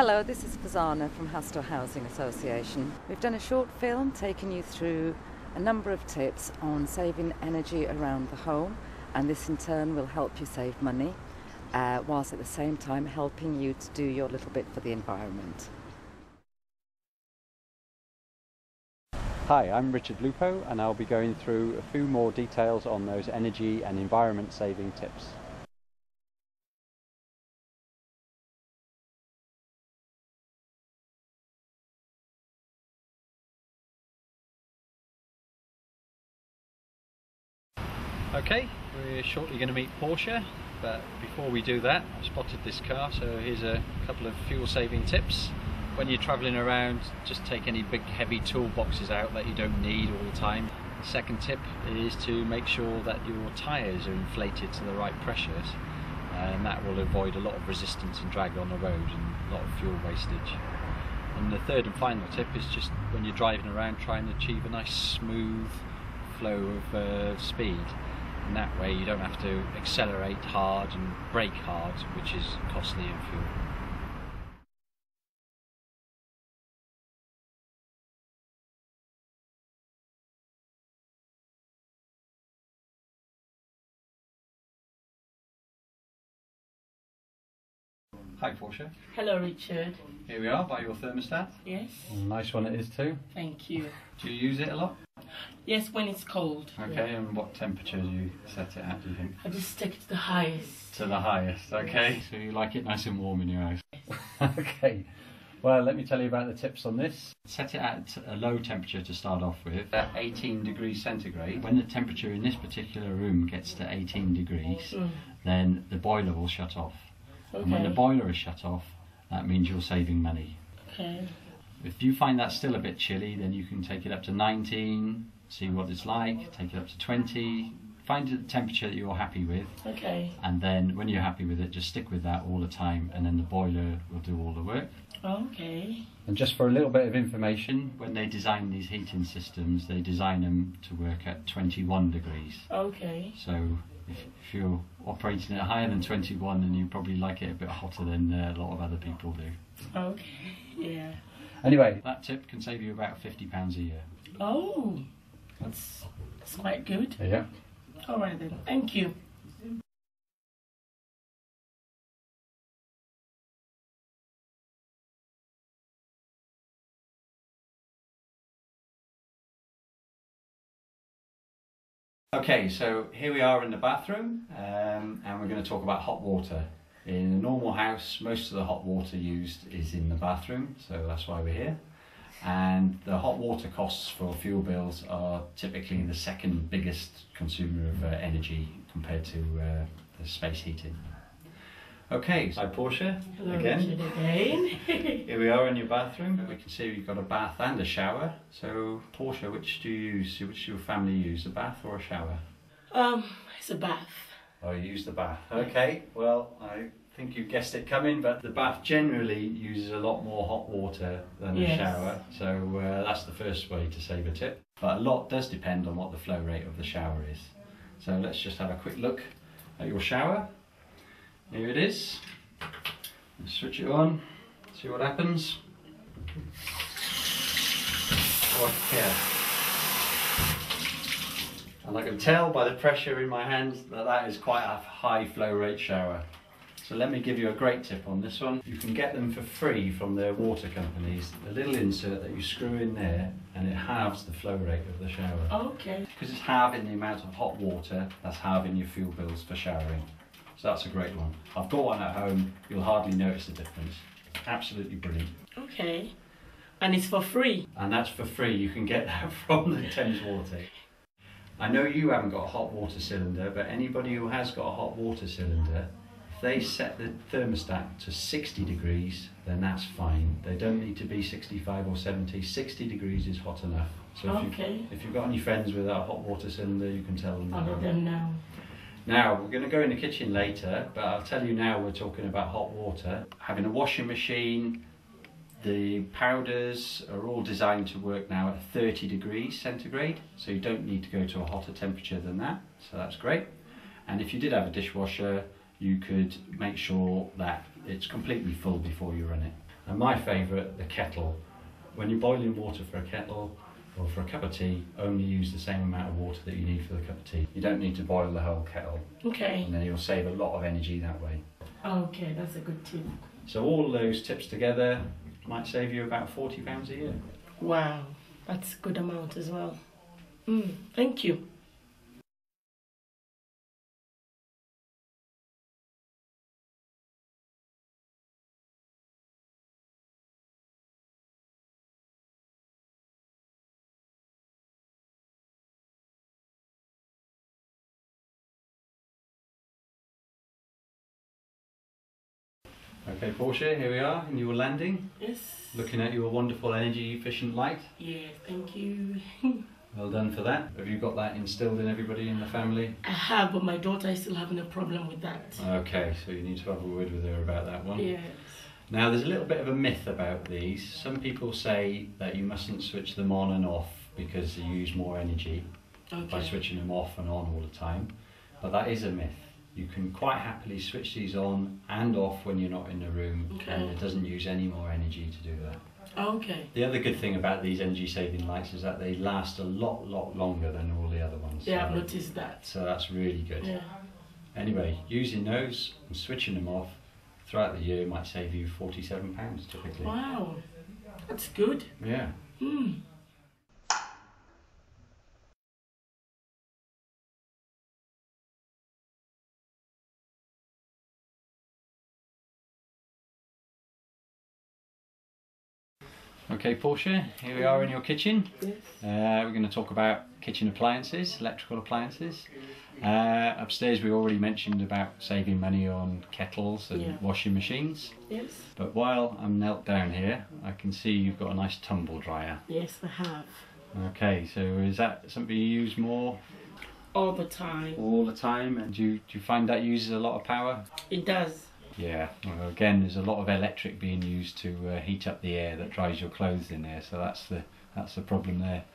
Hello, this is Fazana from Hastor Housing Association. We've done a short film taking you through a number of tips on saving energy around the home, and this in turn will help you save money whilst at the same time helping you to do your little bit for the environment. Hi, I'm Richard Lupo and I'll be going through a few more details on those energy and environment saving tips. Okay, we're shortly going to meet Porsche, but before we do that, I've spotted this car, so here's a couple of fuel saving tips. When you're travelling around, just take any big heavy toolboxes out that you don't need all the time. The second tip is to make sure that your tyres are inflated to the right pressures, and that will avoid a lot of resistance and drag on the road and a lot of fuel wastage. And the third and final tip is just when you're driving around, try and achieve a nice smooth flow of speed. And that way you don't have to accelerate hard and brake hard, which is costly in fuel. Hi Porsche. Hello Richard. Here we are by your thermostat. Yes. Nice one it is too. Thank you. Do you use it a lot? Yes, when it's cold. Okay, yeah. and what temperature do you set it at, do you think? I just stick it to the highest. To the highest, okay. Yes. So you like it nice and warm in your house? Yes. Okay. Well, let me tell you about the tips on this. Set it at a low temperature to start off with, at 18 degrees centigrade. When the temperature in this particular room gets to 18 degrees, then the boiler will shut off. Okay. And when the boiler is shut off, that means you're saving money. Okay. If you find that still a bit chilly, then you can take it up to 19, see what it's like, take it up to 20, find a temperature that you're happy with. Okay. And then when you're happy with it, just stick with that all the time, and then the boiler will do all the work. Okay. And just for a little bit of information, when they design these heating systems, they design them to work at 21 degrees. Okay. So if you're operating it higher than 21, then you probably like it a bit hotter than a lot of other people do. Okay. Yeah. Anyway, that tip can save you about £50 a year. Oh, that's quite good. Yeah. All right then. Thank you. Okay, so here we are in the bathroom, and we're going to talk about hot water. In a normal house, most of the hot water used is in the bathroom, so that's why we're here. And the hot water costs for fuel bills are typically the second biggest consumer of energy compared to the space heating. Okay, hi Porsche. Hello again. Richard again. Here we are in your bathroom. We can see you've got a bath and a shower. So Porsche, which do you use? Which do your family use, a bath or a shower? It's a bath. Oh, you use the bath. Okay, well, I think you guessed it coming, but the bath generally uses a lot more hot water than a shower. So that's the first way to save a tip. But a lot does depend on what the flow rate of the shower is. So let's just have a quick look at your shower. Here it is. Let's switch it on, see what happens. Oh, yeah. And I can tell by the pressure in my hands that that is quite a high flow rate shower. So let me give you a great tip on this one. You can get them for free from their water companies. A little insert that you screw in there and it halves the flow rate of the shower. Okay. Because it's halving the amount of hot water, that's halving your fuel bills for showering. So that's a great one. I've got one at home, you'll hardly notice the difference. Absolutely brilliant. Okay. And it's for free? And that's for free, you can get that from the Thames Water. I know you haven't got a hot water cylinder, but anybody who has got a hot water cylinder, if they set the thermostat to 60 degrees, then that's fine. They don't need to be 65 or 70, 60 degrees is hot enough. So if you've got any friends with a hot water cylinder, you can tell them that. I'll let them know. Now, we're going to go in the kitchen later, but I'll tell you now we're talking about hot water. Having a washing machine, the powders are all designed to work now at 30 degrees centigrade, so you don't need to go to a hotter temperature than that, so that's great. And if you did have a dishwasher, you could make sure that it's completely full before you run it. And my favourite, the kettle. When you're boiling water for a kettle or for a cup of tea, only use the same amount of water that you need for the cup of tea. You don't need to boil the whole kettle. Okay. And then you'll save a lot of energy that way. Okay, that's a good tip. So all those tips together might save you about £40 a year. Wow, that's a good amount as well. Thank you. Okay, Portia, here we are in your landing. Yes. Looking at your wonderful energy efficient light. Yeah, thank you. Well done for that. Have you got that instilled in everybody in the family? I have, but my daughter is still having a problem with that. Okay, so you need to have a word with her about that one. Yes. Now there's a little bit of a myth about these. Some people say that you mustn't switch them on and off because you use more energy by switching them off and on all the time. But that is a myth. You can quite happily switch these on and off when you're not in the room, and it doesn't use any more energy to do that. Okay. The other good thing about these energy saving lights is that they last a lot longer than all the other ones. Yeah, I've noticed that. So that's really good. Yeah. Anyway, using those and switching them off throughout the year might save you £47 typically. Wow, that's good. Yeah. Okay, Portia, here we are in your kitchen. Yes. We're going to talk about kitchen appliances, electrical appliances. Upstairs we already mentioned about saving money on kettles and washing machines. Yes. But while I'm knelt down here, I can see you've got a nice tumble dryer. Yes, I have. Okay, so is that something you use more? All the time. All the time? And do you find that uses a lot of power? It does. Yeah, well, again, there's a lot of electric being used to heat up the air that dries your clothes in there, so that's the problem there.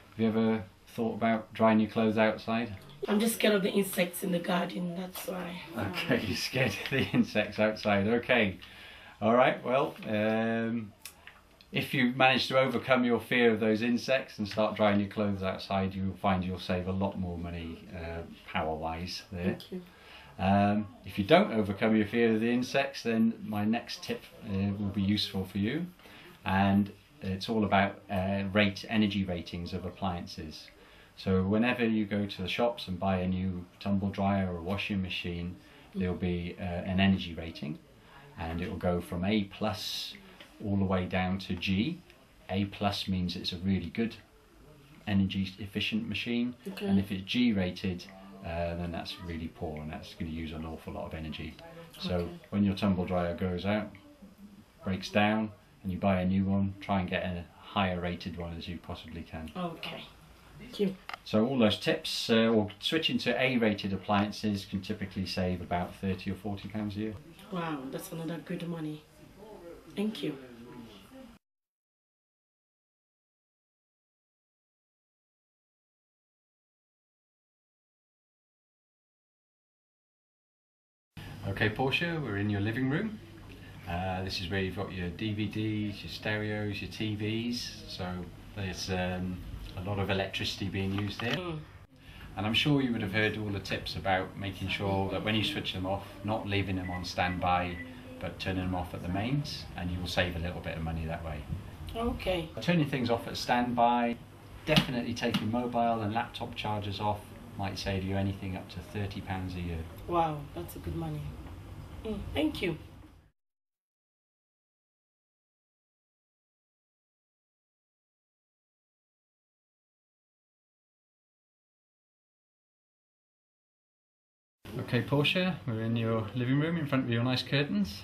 Have you ever thought about drying your clothes outside? I'm just scared of the insects in the garden, that's why. Okay, you're scared of the insects outside, okay. Alright, well, if you manage to overcome your fear of those insects and start drying your clothes outside, you'll find you'll save a lot more money power-wise there. Thank you. If you don't overcome your fear of the insects, then my next tip will be useful for you, and it's all about energy ratings of appliances. So whenever you go to the shops and buy a new tumble dryer or a washing machine, there'll be an energy rating, and it will go from A plus all the way down to G. A plus means it's a really good energy efficient machine, and if it's G rated, then that's really poor, and that's going to use an awful lot of energy. So when your tumble dryer goes out, breaks down, and you buy a new one, try and get a higher rated one as you possibly can. Okay, thank you. So all those tips, or switching to A rated appliances can typically save about £30 or £40 a year. Wow, that's another good money. Thank you. Okay, Portia, we're in your living room. This is where you've got your DVDs, your stereos, your TVs, so there's a lot of electricity being used here. And I'm sure you would have heard all the tips about making sure that when you switch them off, not leaving them on standby, but turning them off at the mains, and you will save a little bit of money that way. Okay. Turning things off at standby, definitely taking mobile and laptop chargers off, might save you anything up to £30 a year. Wow, that's a good money. Thank you. Okay, Portia, we're in your living room in front of your nice curtains.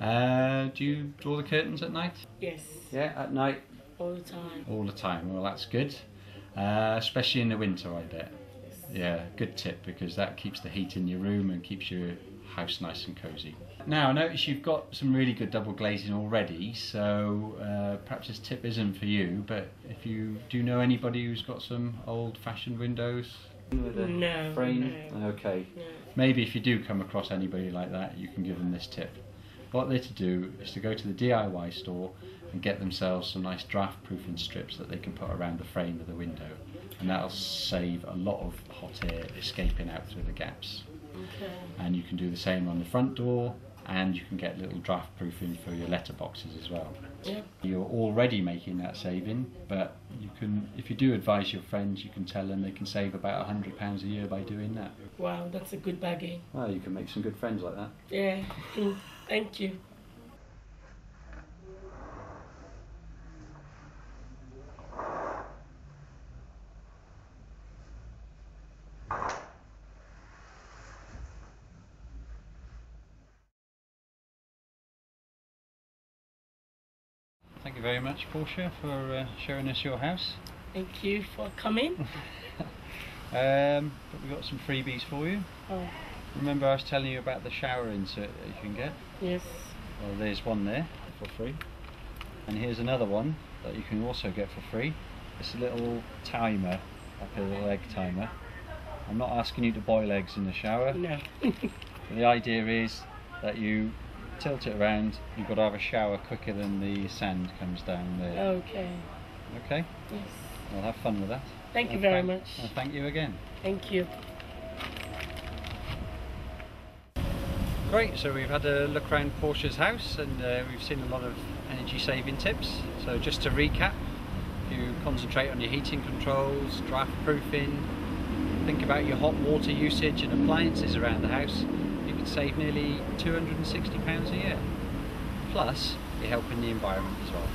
Do you draw the curtains at night? Yes. Yeah, at night? All the time. All the time, well that's good. Especially in the winter, I bet. Yeah, good tip, because that keeps the heat in your room and keeps your house nice and cosy. Now, I notice you've got some really good double glazing already, so perhaps this tip isn't for you, but if you do know anybody who's got some old-fashioned windows with a frame? No. Okay. No. Maybe if you do come across anybody like that, you can give them this tip. What they're to do is to go to the DIY store and get themselves some nice draft proofing strips that they can put around the frame of the window, and that'll save a lot of hot air escaping out through the gaps. Okay. And you can do the same on the front door, and you can get little draft proofing for your letterboxes as well. Yep. You're already making that saving, but you can, if you do advise your friends, you can tell them they can save about £100 a year by doing that. Wow, that's a good bargain. Well, you can make some good friends like that. Yeah, thank you. Thank you very much, Portia, for showing us your house. Thank you for coming. But we've got some freebies for you. Oh, Remember I was telling you about the shower insert that you can get? yes. Well, there's one there for free. And here's another one that you can also get for free. It's a little timer, like a little egg timer. I'm not asking you to boil eggs in the shower. No. The idea is that you tilt it around, you've got to have a shower quicker than the sand comes down there. Okay. Okay? Yes. Well, have fun with that. Thank you And very much. And thank you again. Thank you. Great, so we've had a look around Portia's house, and we've seen a lot of energy saving tips. So just to recap, if you concentrate on your heating controls, draft proofing, think about your hot water usage and appliances around the house, you could save nearly £260 a year. Plus, you're helping the environment as well.